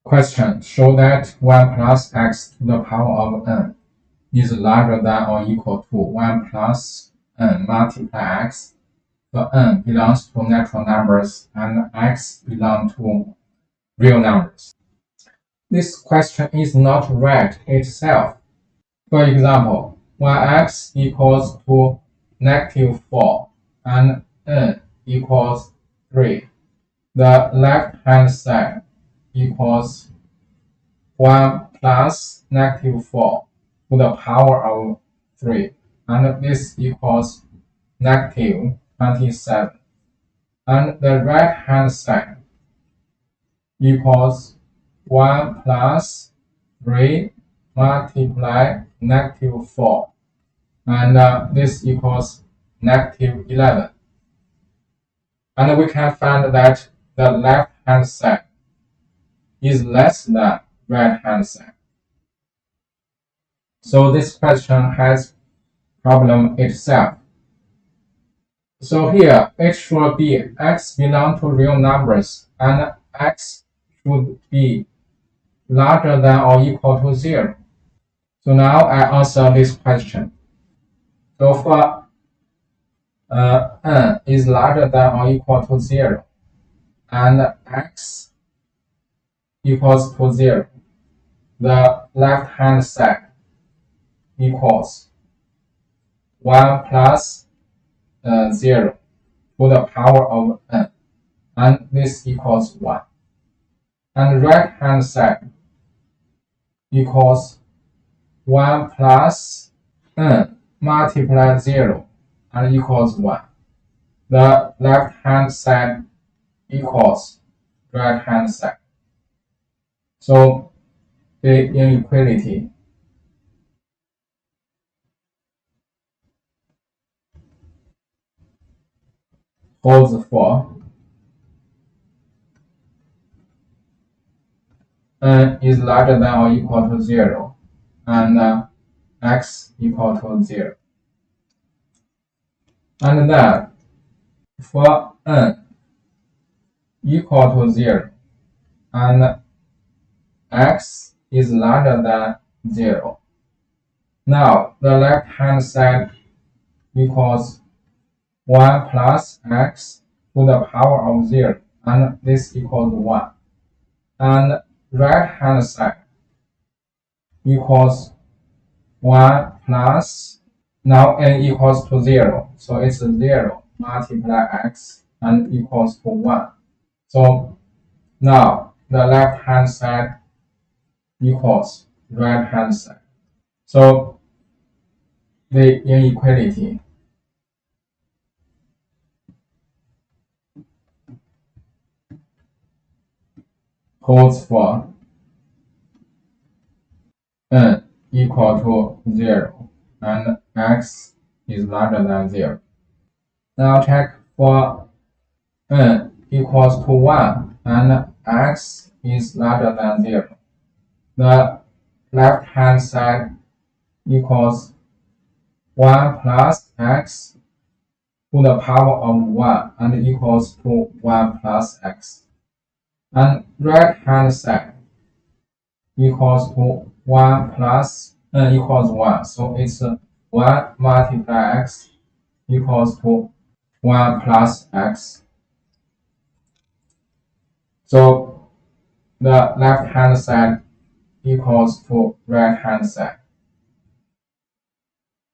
Question. Show that 1 plus x to the power of n is larger than or equal to 1 plus n multiply x, where n belongs to natural numbers and x belongs to real numbers. This question is not right itself. For example, when x equals to -4 and n equals 3, the left-hand side equals 1 plus -4 to the power of 3, and this equals -27. And the right-hand side equals 1 plus 3 multiply -4, and this equals -11. And we can find that the left-hand side is less than right-hand side. So this question has problem itself. So here it should be x belong to real numbers and x should be larger than or equal to 0. So now I answer this question. So for n is larger than or equal to 0 and x equals to 0, the left-hand side equals 1 plus 0 to the power of n, and this equals 1. And right-hand side equals 1 plus n multiply 0 and equals 1. The left-hand side equals right-hand side. So the inequality holds for n is larger than or equal to 0 and x equal to 0. And then for n equal to 0 and x is larger than 0. Now the left-hand side equals 1 plus x to the power of 0, and this equals 1. And right-hand side equals 1 plus, now n equals to 0, so it's 0 multiply x and equals to 1. So now the left-hand side equals right-hand side. So the inequality holds for n equal to 0 and x is larger than 0. Now check for n equals to 1 and x is larger than 0. The left-hand side equals 1 plus x to the power of 1 and equals to 1 plus x. And right-hand side equals to 1 plus n equals 1. So it's 1 multiply x equals to 1 plus x. So the left-hand side equals to right-hand side.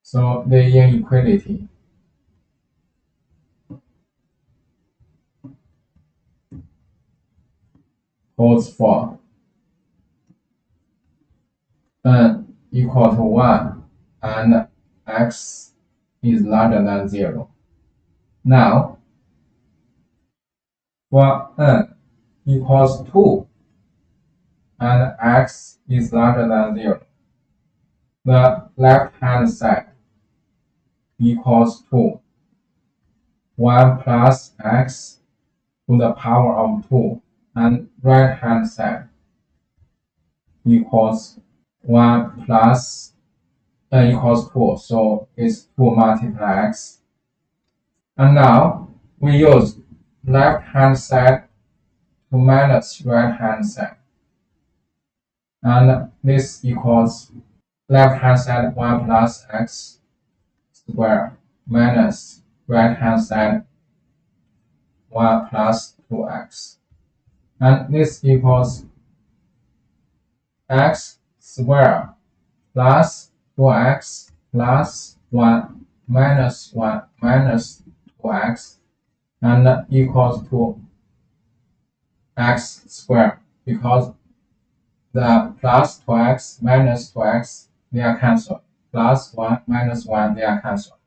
So the inequality holds for n equal to 1 and x is larger than 0. Now for n equals 2 and x is larger than 0, the left-hand side equals to 1 plus x to the power of 2, and right-hand side equals 1 plus n equals 2, so it's 2 multiply x. And now we use left-hand side to minus right-hand side. and this equals left hand side 1 plus x square minus right hand side 1 plus 2x, and this equals x square plus 4x plus 1 minus 1 minus 2x, and equals to x squared, because the plus 2x minus 2x, they are cancelled. Plus 1 minus 1, they are cancelled.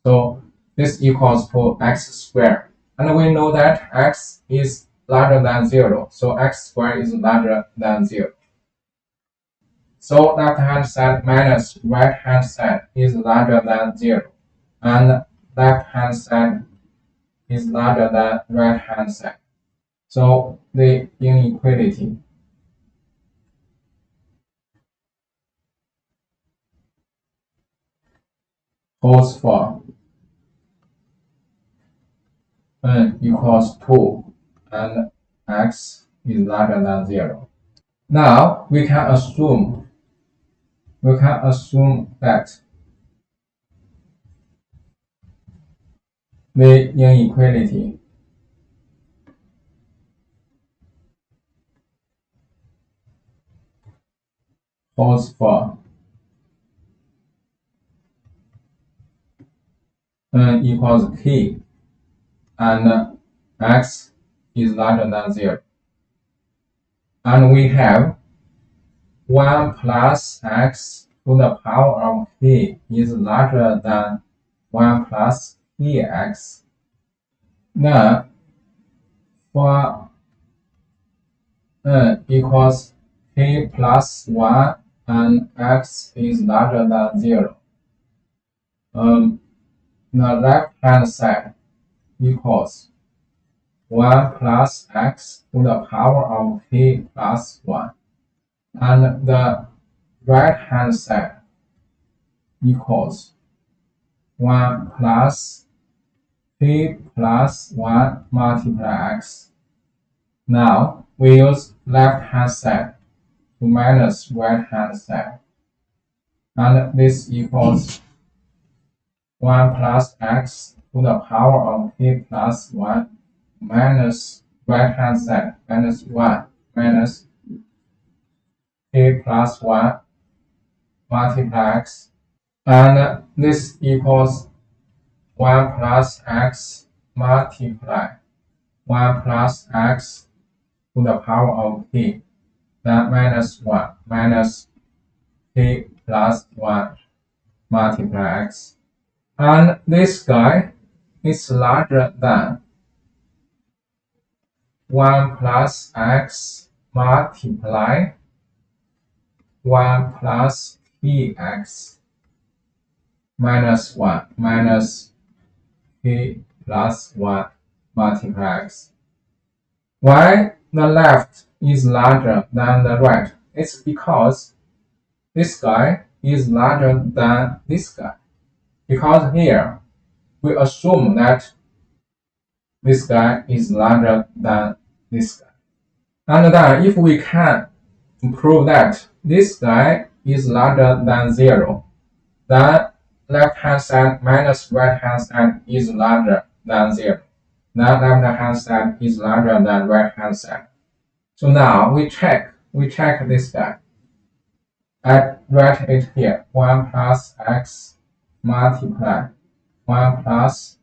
So this equals to x squared. And we know that x is larger than 0. So x squared is larger than 0. So left hand side minus right hand side is larger than 0. And left hand side is larger than right hand side. So the inequality holds for n equals 2 and x is larger than 0. Now we can assume that the inequality holds for n equals k and x is larger than 0. And we have 1 plus x to the power of k is larger than 1 plus kx. Then for n equals k plus 1 and x is larger than 0, the left hand side equals 1 plus x to the power of k plus 1, and the right hand side equals 1 plus k plus 1 multiply x. Now we use left hand side to minus right hand side, and this equals 1 plus x to the power of k plus 1 minus right hand side minus 1 minus k plus 1 multiply x, and this equals 1 plus x multiply 1 plus x to the power of k, then minus 1 minus k plus 1 multiply x. And this guy is larger than 1 plus x multiply 1 plus kx minus 1 minus k plus 1 multiply x. Why the left is larger than the right? It's because this guy is larger than this guy. Because here we assume that this guy is larger than this guy. And then if we can prove that this guy is larger than 0, then left hand side minus right hand side is larger than 0. Then left hand side is larger than right hand side. So now we check this guy. I write it here. 1 plus x multiply 1 plus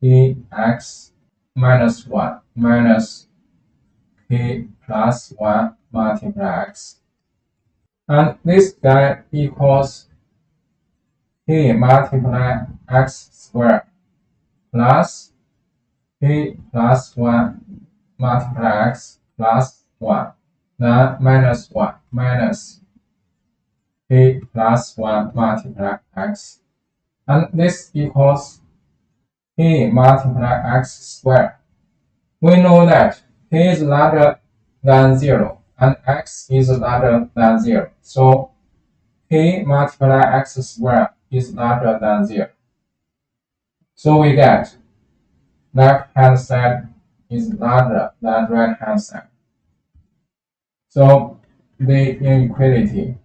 kx minus 1 minus k plus 1 multiply x. And this guy equals k multiply x squared plus k plus 1 multiply x plus 1, then minus 1 minus k plus 1 multiply x. And this equals k multiply x squared. We know that k is larger than 0 and x is larger than 0. So k multiply x squared is larger than 0. So we get left hand side is larger than right hand side. So the inequality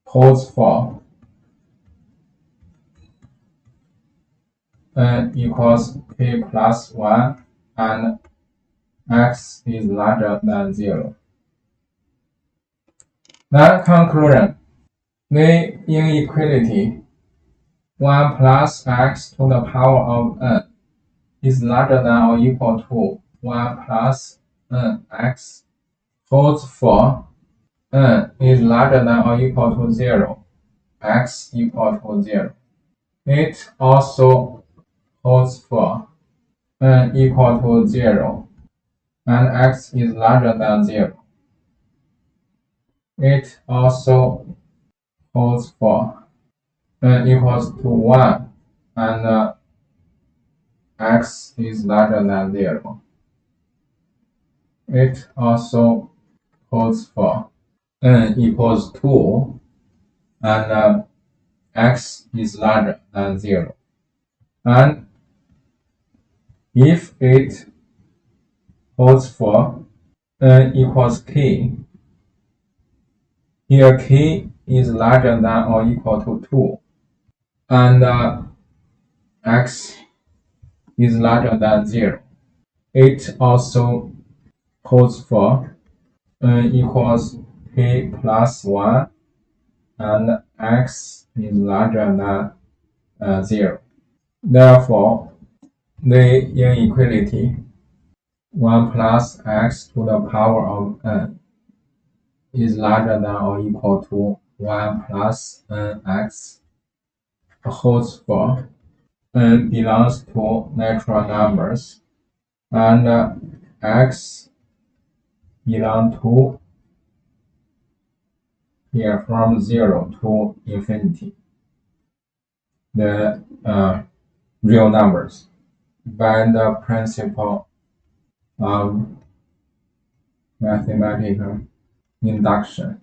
holds for n equals k plus 1 and x is larger than 0. Then conclusion. The inequality 1 plus x to the power of n is larger than or equal to 1 plus nx holds for n is larger than or equal to 0, x equal to 0. It also holds for n equal to 0 and x is larger than 0. It also holds for n equals to 1 and x is larger than 0. It also holds for n equals 2 and x is larger than 0. And if it holds for n equals k, here k is larger than or equal to 2 and x is larger than 0. It also holds for n equals k plus 1 and x is larger than 0. Therefore, the inequality 1 plus x to the power of n is larger than or equal to 1 plus nx holds for n belongs to natural numbers and x belongs to here from 0 to infinity, the real numbers, by the principle of mathematical induction.